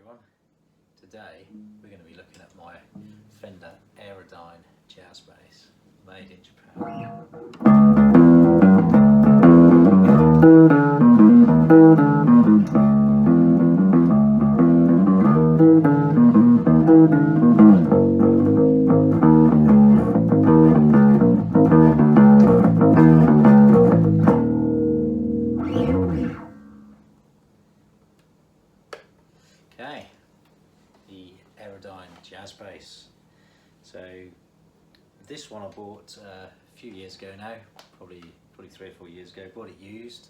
everyone. Today we're going to be looking at my Fender Aerodyne jazz bass made in Japan. Okay, the Aerodyne jazz bass. So this one I bought a few years ago now, probably 3 or 4 years ago. Bought it used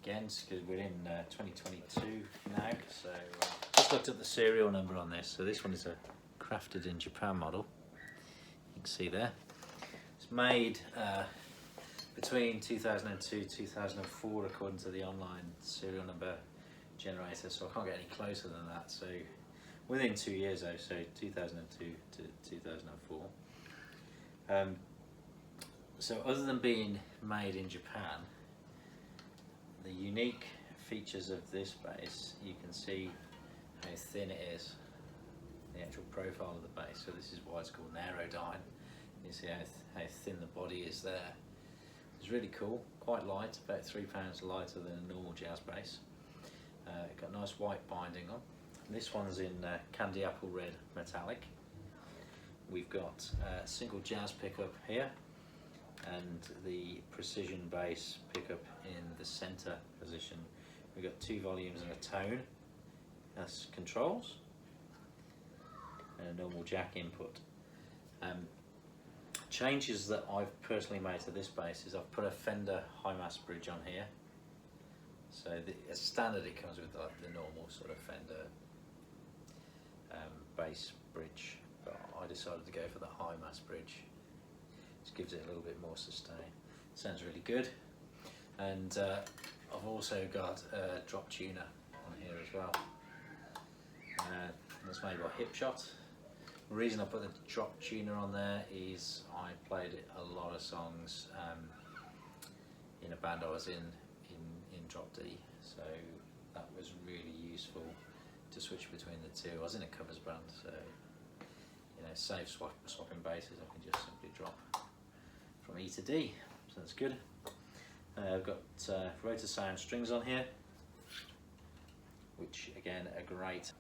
again because we're in 2022 now. So just looked at the serial number on this. So this one is a crafted in Japan model. You can see there. It's made between 2002 2004 according to the online serial number generator, so I can't get any closer than that. So within 2 years though, so 2002 to 2004. So other than being made in Japan, the unique features of this bass, you can see how thin it is, the actual profile of the bass. So this is why it's called an Aerodyne. You see how thin the body is there. It's really cool, quite light, about 3 pounds lighter than a normal jazz bass. Got a nice white binding on. This one's in candy apple red metallic. We've got a single jazz pickup here and the precision bass pickup in the center position. We've got 2 volumes and a tone as controls and a normal jack input. Changes that I've personally made to this bass is I've put a Fender high mass bridge on here. So as standard it comes with the normal sort of Fender bass bridge, but I decided to go for the high mass bridge. Just gives it a little bit more sustain. Sounds really good. And I've also got a drop tuner on here as well. That's made by Hipshot. The reason I put the drop tuner on there is I played a lot of songs in a band I was in drop D, so that was really useful to switch between the two. I was in a covers band, so save swapping basses. I can just simply drop from E to D, so that's good. I've got rotor sound strings on here, which again are great.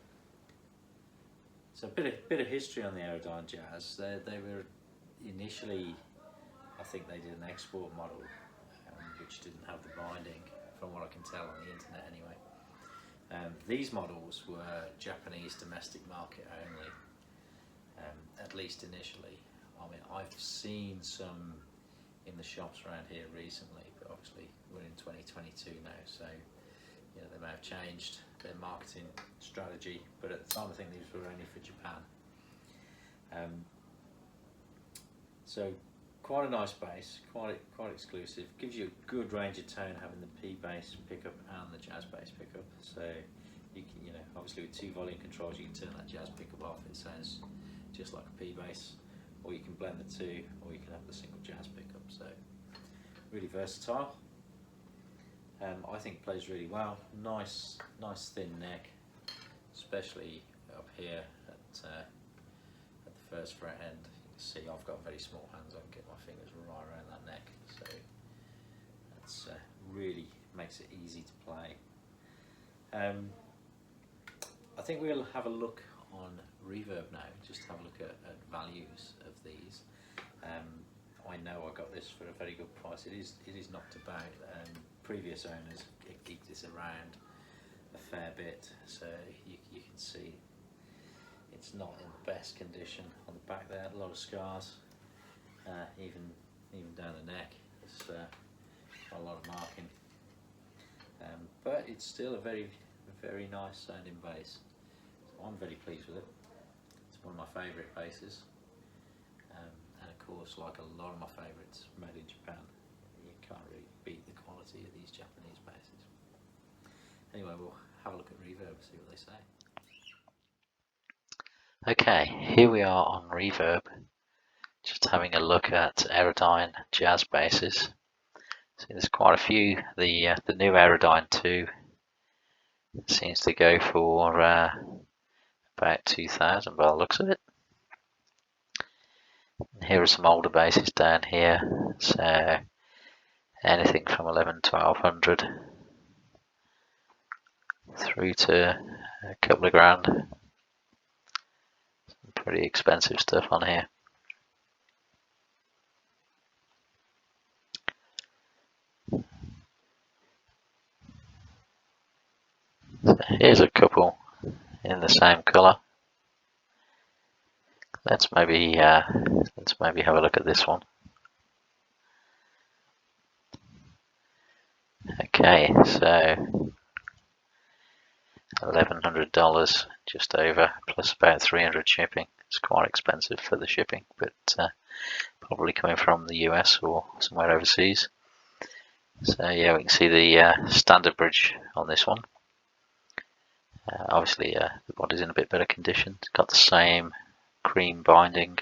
So a bit of history on the Aerodyne Jazz. They were initially, I think they did an export model, which didn't have the binding, from what I can tell on the internet anyway. These models were Japanese domestic market only, at least initially. I mean, I've seen some in the shops around here recently, but obviously we're in 2022 now, so they may have changed their marketing strategy, but at the time I think these were only for Japan. So quite a nice bass, quite exclusive. Gives you a good range of tone having the P bass pickup and the jazz bass pickup. So you can, obviously with 2 volume controls, you can turn that jazz pickup off. It sounds just like a P bass, or you can blend the two, or you can have the single jazz pickup. So really versatile. I think plays really well. Nice thin neck, especially up here at the first fret end. See, I've got very small hands, I can get my fingers right around that neck, so that's really makes it easy to play. I think we'll have a look on reverb now, just have a look at values of these. I know I got this for a very good price. It is knocked about. Previous owners geeked this around a fair bit, so you can see it's not in the best condition on the back there. A lot of scars, even down the neck. There's a lot of marking, but it's still a very nice sounding bass. So I'm very pleased with it. It's one of my favourite basses, and of course, like a lot of my favourites made in Japan, you can't really beat the quality of these Japanese basses. Anyway, we'll have a look at reverb, see what they say. Okay, here we are on reverb, just having a look at Aerodyne jazz basses. See, there's quite a few. The new Aerodyne 2 seems to go for about 2000 by the looks of it. And here are some older basses down here, so anything from 1200 through to a couple of grand. Some pretty expensive stuff on here. So here's a couple in the same colour. Let's maybe have a look at this one. Okay, so $1,100, just over, plus about 300 shipping. It's quite expensive for the shipping, but probably coming from the US or somewhere overseas. So yeah, we can see the standard bridge on this one. Obviously, the body's in a bit better condition. It's got the same cream binding.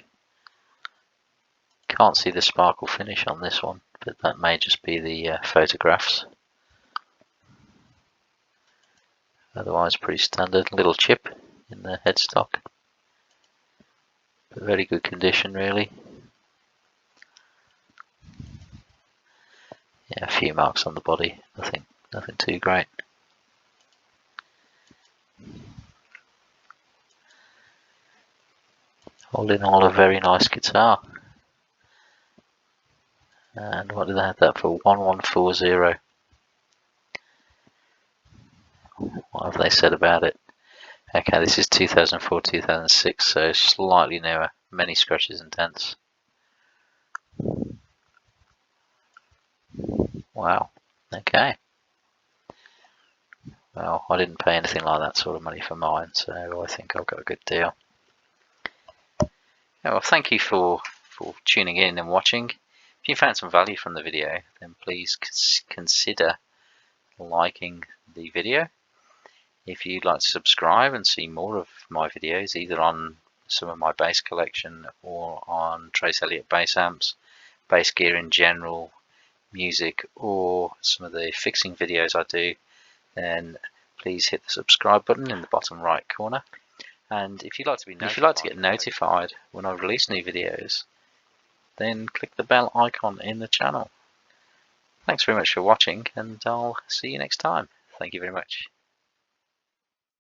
Can't see the sparkle finish on this one, but that may just be the photographs. Otherwise, pretty standard. Little chip in the headstock, but very good condition, really. Yeah, a few marks on the body. Nothing too great. All in all, a very nice guitar. And what did I have that for? 1140. What have they said about it? Okay, this is 2004-2006, so slightly newer. Many scratches and dents. Wow. Okay. Well, I didn't pay anything like that sort of money for mine, so I think I've got a good deal. Yeah, well, thank you for tuning in and watching. If you found some value from the video, then please consider liking the video. If you'd like to subscribe and see more of my videos, either on some of my bass collection or on Trace Elliot bass amps, bass gear in general, music, or some of the fixing videos I do, then please hit the subscribe button in the bottom right corner. And if you'd like to get notified when I release new videos, then click the bell icon in the channel. Thanks very much for watching, and I'll see you next time. Thank you very much.